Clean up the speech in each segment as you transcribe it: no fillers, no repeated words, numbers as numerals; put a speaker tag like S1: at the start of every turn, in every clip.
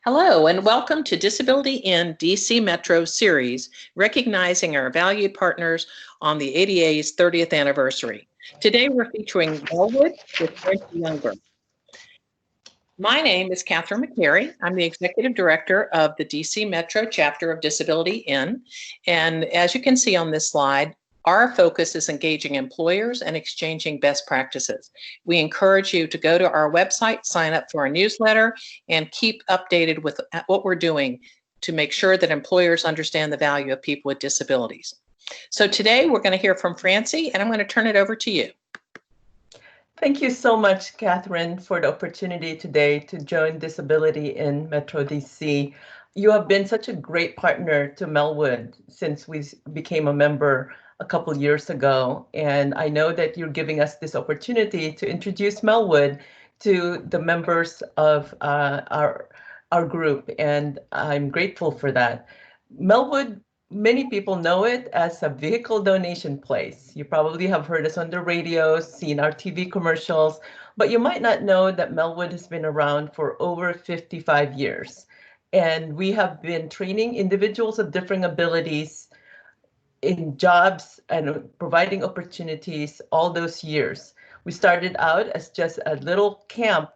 S1: Hello, and welcome to Disability in DC Metro series, recognizing our valued partners on the ADA's 30th anniversary. Today, we're featuring Melwood with Francey Youngberg. My name is Catherine McCary. I'm the Executive Director of the DC Metro chapter of Disability In. And as you can see on this slide, our focus is engaging employers and exchanging best practices. We encourage you to go to our website, sign up for our newsletter, and keep updated with what we're doing to make sure that employers understand the value of people with disabilities. So today we're going to hear from Francey, and I'm going to turn it over to you.
S2: Thank you so much, Catherine, for the opportunity today to join Disability in Metro DC. You have been such a great partner to Melwood since we became a member a couple years ago, and I know that you're giving us this opportunity to introduce Melwood to the members of our group, and I'm grateful for that. Melwood, many people know it as a vehicle donation place. You probably have heard us on the radio, seen our TV commercials, but you might not know that Melwood has been around for over 55 years. And we have been training individuals of different abilities in jobs and providing opportunities all those years. We started out as just a little camp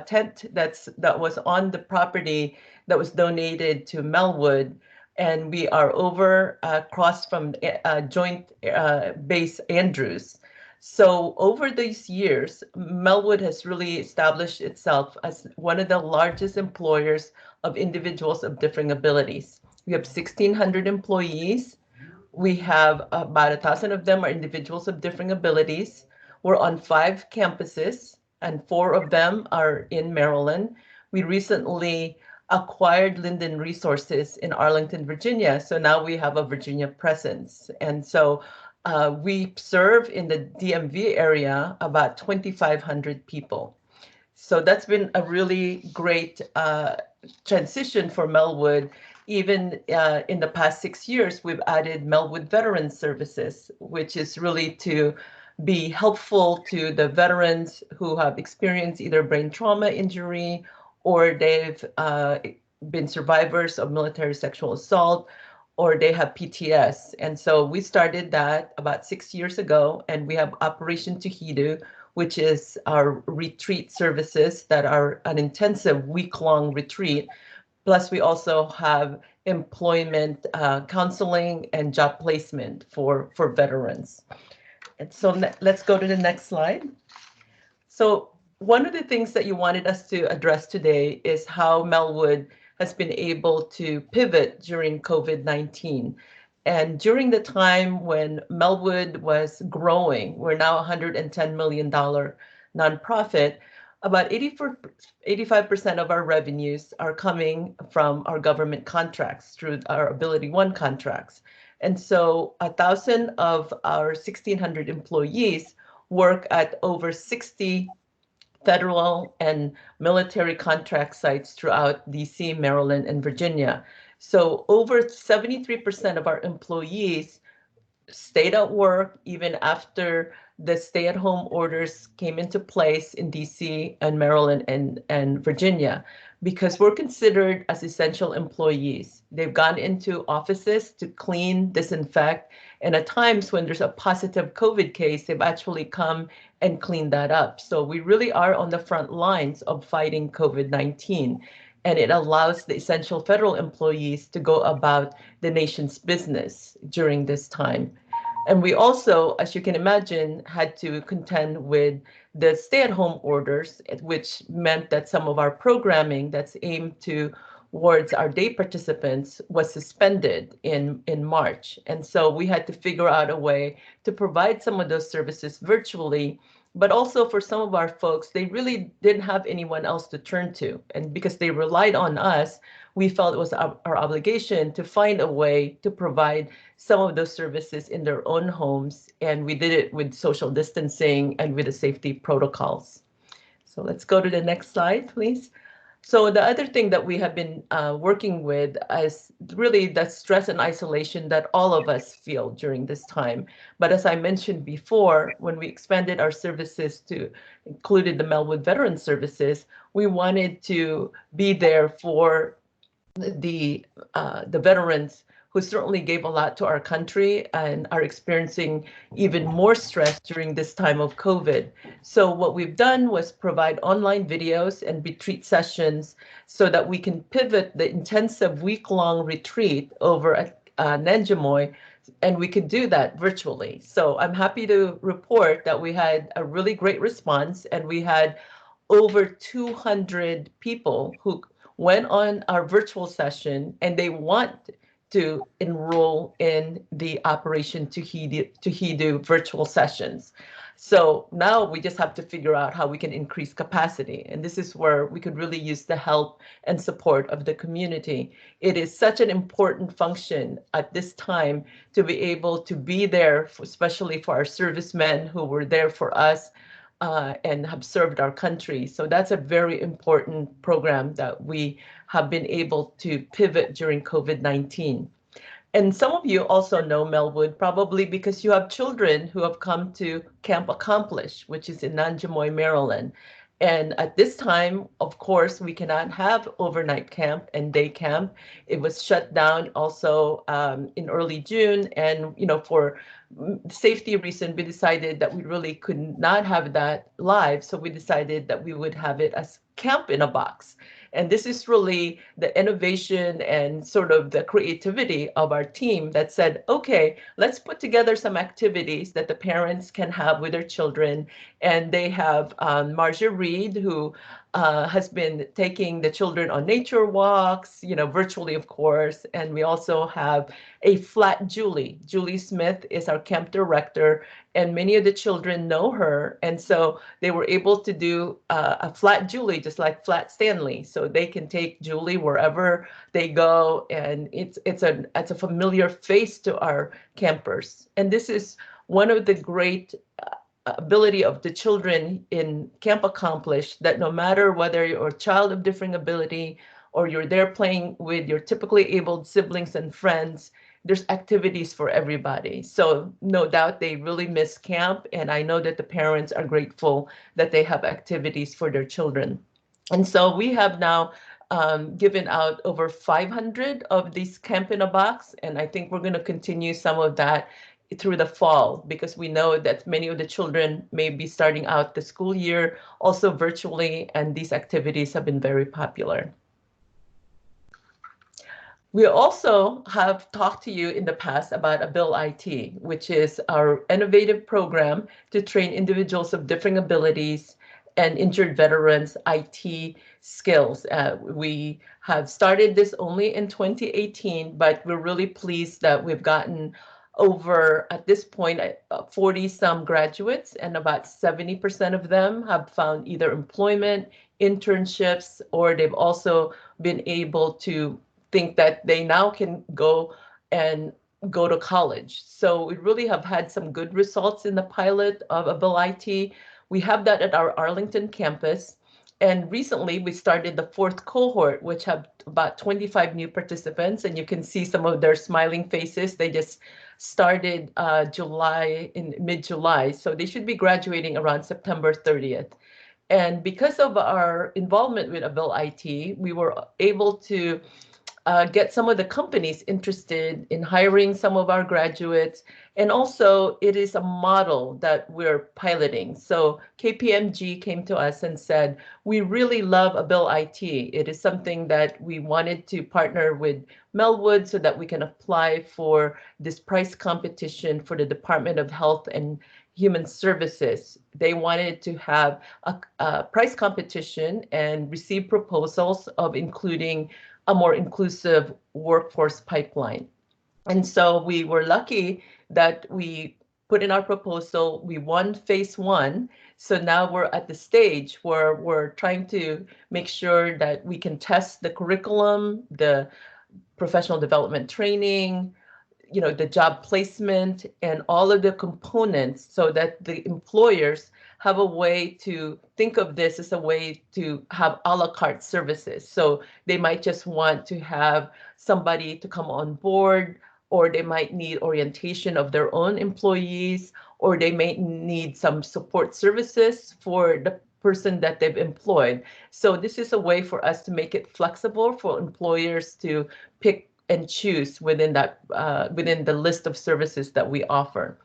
S2: tent that was on the property that was donated to Melwood, and we are over across from Joint Base Andrews. So over these years, Melwood has really established itself as one of the largest employers of individuals of different abilities. We have 1,600 employees. We have about 1,000 of them are individuals of different abilities. We're on 5 campuses, and 4 of them are in Maryland. We recently acquired Linden Resources in Arlington, Virginia, so now we have a Virginia presence. And so we serve in the DMV area about 2,500 people. So that's been a really great transition for Melwood. Even in the past 6 years, we've added Melwood Veteran Services, which is really to be helpful to the veterans who have experienced either brain trauma injury or they've been survivors of military sexual assault or they have PTS. And so we started that about 6 years ago, and we have Operation Tuhidu, which is our retreat services that are an intensive week-long retreat. Plus, we also have employment counseling and job placement for veterans. And so let's go to the next slide. So one of the things that you wanted us to address today is how Melwood has been able to pivot during COVID-19. And during the time when Melwood was growing, we're now a $110 million nonprofit, about 85% of our revenues are coming from our government contracts through our Ability One contracts. And so 1,000 of our 1,600 employees work at over 60 federal and military contract sites throughout DC, Maryland, and Virginia. So over 73% of our employees stayed at work even after the stay-at-home orders came into place in DC and Maryland and Virginia, because we're considered as essential employees. They've gone into offices to clean, disinfect, and at times when there's a positive COVID case, they've actually come and cleaned that up. So we really are on the front lines of fighting COVID-19. And it allows the essential federal employees to go about the nation's business during this time. And we also, as you can imagine, had to contend with the stay-at-home orders, which meant that some of our programming that's aimed towards our day participants was suspended in March. And so we had to figure out a way to provide some of those services virtually. But also for some of our folks, they really didn't have anyone else to turn to. And because they relied on us, we felt it was our obligation to find a way to provide some of those services in their own homes. And we did it with social distancing and with the safety protocols. So let's go to the next slide, please. So the other thing that we have been working with is really the stress and isolation that all of us feel during this time. But as I mentioned before, when we expanded our services to included the Melwood Veteran Services, we wanted to be there for the veterans who certainly gave a lot to our country and are experiencing even more stress during this time of COVID. So what we've done was provide online videos and retreat sessions so that we can pivot the intensive week-long retreat over at Nanjamoy, and we could do that virtually. So I'm happy to report that we had a really great response, and we had over 200 people who went on our virtual session and they want to enroll in the Operation Tuhidu virtual sessions. So now we just have to figure out how we can increase capacity. And this is where we could really use the help and support of the community. It is such an important function at this time to be able to be there, especially for our servicemen who were there for us and have served our country. So that's a very important program that we have been able to pivot during COVID-19. And some of you also know Melwood, probably because you have children who have come to Camp Accomplish, which is in Nanjamoy, Maryland. And at this time, of course, we cannot have overnight camp and day camp. It was shut down also in early June. And, for safety reason, we decided that we really could not have that live. So we decided that we would have it as Camp in a Box. And this is really the innovation and sort of the creativity of our team that said, okay, let's put together some activities that the parents can have with their children. And they have Marcia Reed, who has been taking the children on nature walks, virtually, of course. And we also have a flat Julie. Julie Smith is our camp director, and many of the children know her. And so they were able to do a flat Julie, just like flat Stanley. So they can take Julie wherever they go. And it's a familiar face to our campers. And this is one of the great ability of the children in Camp Accomplish, that no matter whether you're a child of differing ability or you're there playing with your typically abled siblings and friends, there's activities for everybody. So no doubt they really miss camp, and I know that the parents are grateful that they have activities for their children. And so we have now given out over 500 of these Camp in a Box, and I think we're going to continue some of that through the fall, because we know that many of the children may be starting out the school year also virtually, and these activities have been very popular. We also have talked to you in the past about Ability IT, which is our innovative program to train individuals of differing abilities and injured veterans IT skills. We have started this only in 2018, but we're really pleased that we've gotten over, at this point, 40 some graduates, and about 70% of them have found either employment, internships, or they've also been able to think that they now can go to college. So we really have had some good results in the pilot of Ability IT. We have that at our Arlington campus. And recently we started the 4th cohort, which have about 25 new participants, and you can see some of their smiling faces. They just started in mid-July, so they should be graduating around September 30th. And because of our involvement with Ability IT, we were able to get some of the companies interested in hiring some of our graduates. And also it is a model that we're piloting. So KPMG came to us and said, we really love Ability IT. It is something that we wanted to partner with Melwood so that we can apply for this price competition for the Department of Health and Human Services. They wanted to have a price competition and receive proposals of including a more inclusive workforce pipeline. And so we were lucky that we put in our proposal, we won phase 1. So now we're at the stage where we're trying to make sure that we can test the curriculum, the professional development training, the job placement, and all of the components so that the employers have a way to think of this as a way to have a la carte services. So they might just want to have somebody to come on board, or they might need orientation of their own employees, or they may need some support services for the person that they've employed. So this is a way for us to make it flexible for employers to pick and choose within that within the list of services that we offer.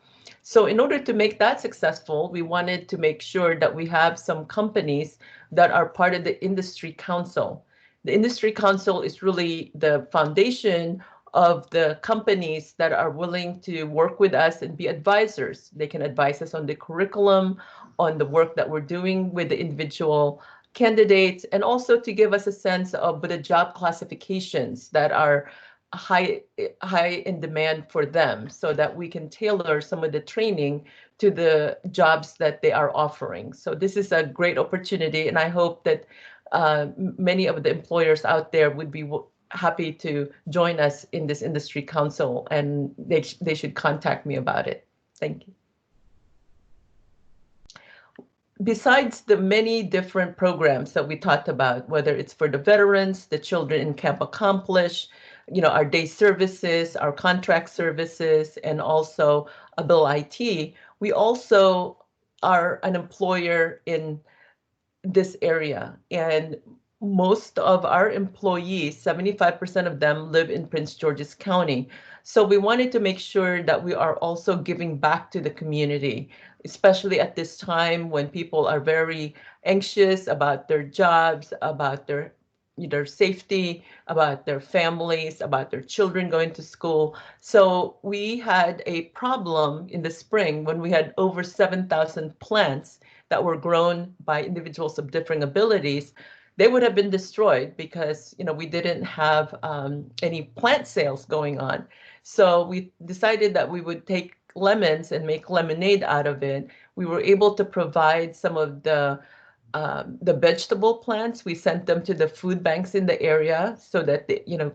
S2: So in order to make that successful, we wanted to make sure that we have some companies that are part of the industry council. The industry council is really the foundation of the companies that are willing to work with us and be advisors. They can advise us on the curriculum, on the work that we're doing with the individual candidates, and also to give us a sense of the job classifications that are high in demand for them, so that we can tailor some of the training to the jobs that they are offering. So this is a great opportunity, and I hope that many of the employers out there would be happy to join us in this industry council, and they should contact me about it. Thank you. Besides the many different programs that we talked about, whether it's for the veterans, the children in Camp Accomplish, our day services, our contract services, and also Bill IT, we also are an employer in this area. And most of our employees, 75% of them, live in Prince George's County. So we wanted to make sure that we are also giving back to the community, especially at this time when people are very anxious about their jobs, about their safety, about their families, about their children going to school. So we had a problem in the spring when we had over 7,000 plants that were grown by individuals of differing abilities. They would have been destroyed because we didn't have any plant sales going on. So we decided that we would take lemons and make lemonade out of it. We were able to provide some of the vegetable plants. We sent them to the food banks in the area so that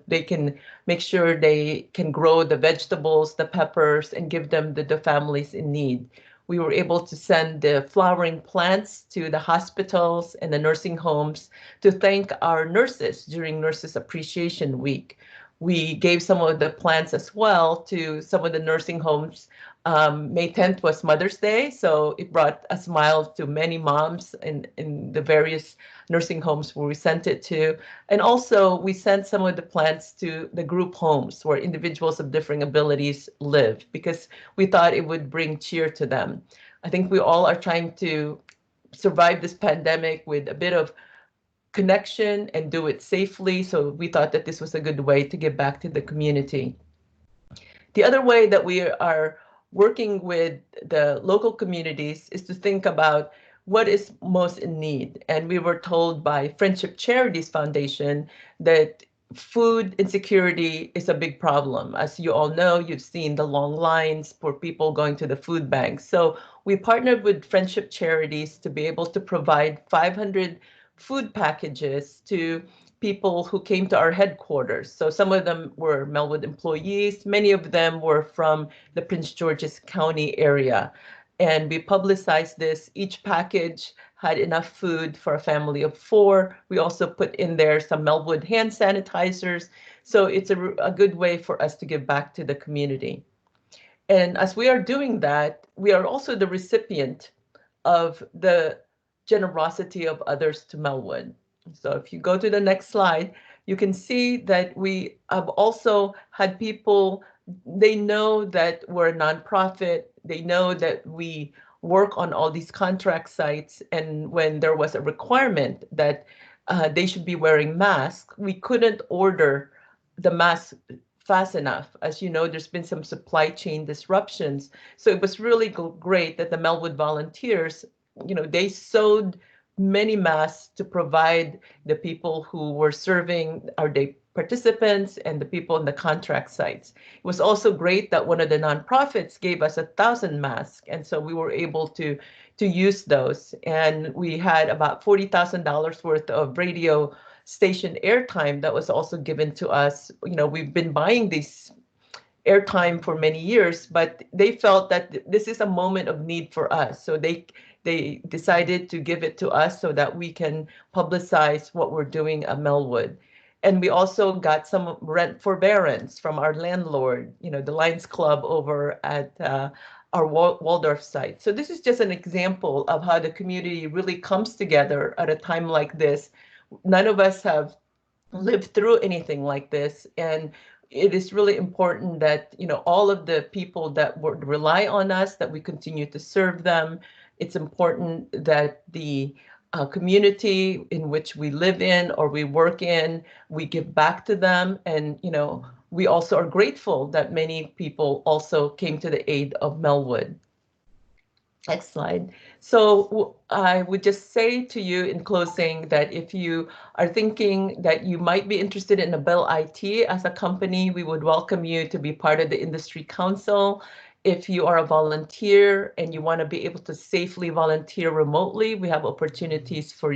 S2: they can make sure they can grow the vegetables, the peppers, and give them to the families in need. We were able to send the flowering plants to the hospitals and the nursing homes to thank our nurses during Nurses Appreciation Week. We gave some of the plants as well to some of the nursing homes. May 10th was Mother's Day, so it brought a smile to many moms in the various nursing homes where we sent it to. And also we sent some of the plants to the group homes where individuals of differing abilities live, because we thought it would bring cheer to them. I think we all are trying to survive this pandemic with a bit of connection and do it safely. So we thought that this was a good way to give back to the community. The other way that we are working with the local communities is to think about what is most in need. And we were told by Friendship Charities Foundation that food insecurity is a big problem. As you all know, you've seen the long lines for people going to the food banks. So we partnered with Friendship Charities to be able to provide 500 food packages to people who came to our headquarters. So some of them were Melwood employees. Many of them were from the Prince George's County area. And we publicized this. Each package had enough food for a family of 4. We also put in there some Melwood hand sanitizers. So it's a good way for us to give back to the community. And as we are doing that, we are also the recipient of the generosity of others to Melwood. So if you go to the next slide, you can see that we have also had people, they know that we're a nonprofit, they know that we work on all these contract sites, and when there was a requirement that they should be wearing masks, we couldn't order the masks fast enough. As you know, there's been some supply chain disruptions. So it was really great that the Melwood volunteers, they sewed many masks to provide the people who were serving our day participants and the people in the contract sites. It was also great that one of the nonprofits gave us 1,000 masks, and so we were able to use those. And we had about $40,000 worth of radio station airtime that was also given to us. We've been buying these airtime for many years, but they felt that this is a moment of need for us. So they they decided to give it to us so that we can publicize what we're doing at Melwood. And we also got some rent forbearance from our landlord, the Lions Club over at our Waldorf site. So this is just an example of how the community really comes together at a time like this. None of us have lived through anything like this, and it is really important that all of the people that would rely on us, that we continue to serve them. It's important that the community in which we live in or we work in, we give back to them. And we also are grateful that many people also came to the aid of Melwood. Next slide. So I would just say to you in closing that if you are thinking that you might be interested in Bell IT as a company, we would welcome you to be part of the industry council. If you are a volunteer and you want to be able to safely volunteer remotely, we have opportunities for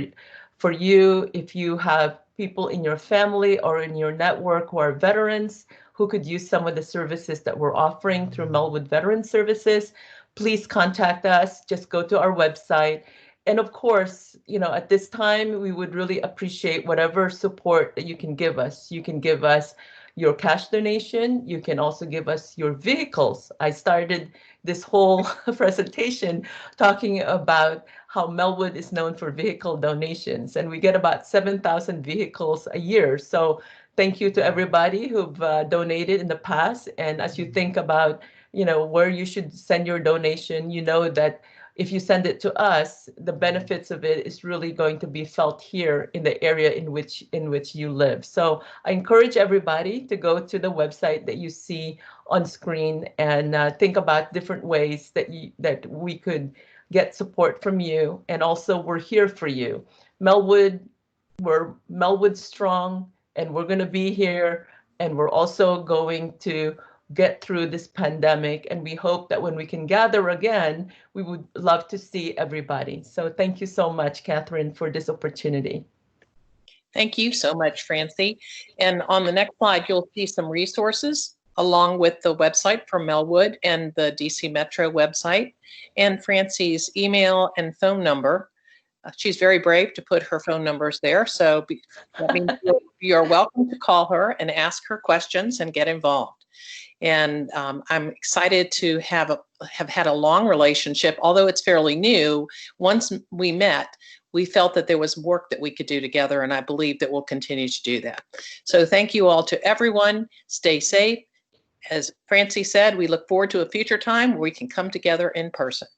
S2: you. If you have people in your family or in your network who are veterans who could use some of the services that we're offering through Melwood Veteran Services, please contact us. Just go to our website. And of course, at this time, we would really appreciate whatever support that you can give us. You can give us your cash donation. You can also give us your vehicles. I started this whole presentation talking about how Melwood is known for vehicle donations, and we get about 7,000 vehicles a year. So thank you to everybody who've donated in the past. And as you think about where you should send your donation, that if you send it to us, the benefits of it is really going to be felt here in the area in which you live. So I encourage everybody to go to the website that you see on screen and think about different ways that we could get support from you. And also, we're here for you. Melwood, we're Melwood strong, and we're going to be here, and we're also going to get through this pandemic. And we hope that when we can gather again, we would love to see everybody. So thank you so much, Catherine, for this opportunity.
S1: Thank you so much, Francey. And on the next slide, you'll see some resources along with the website for Melwood and the DC Metro website, and Francey's email and phone number. She's very brave to put her phone numbers there. So that means you're welcome to call her and ask her questions and get involved. And I'm excited to have had a long relationship, although it's fairly new. Once we met, we felt that there was work that we could do together, and I believe that we'll continue to do that. So thank you all to everyone. Stay safe. As Francey said, we look forward to a future time where we can come together in person.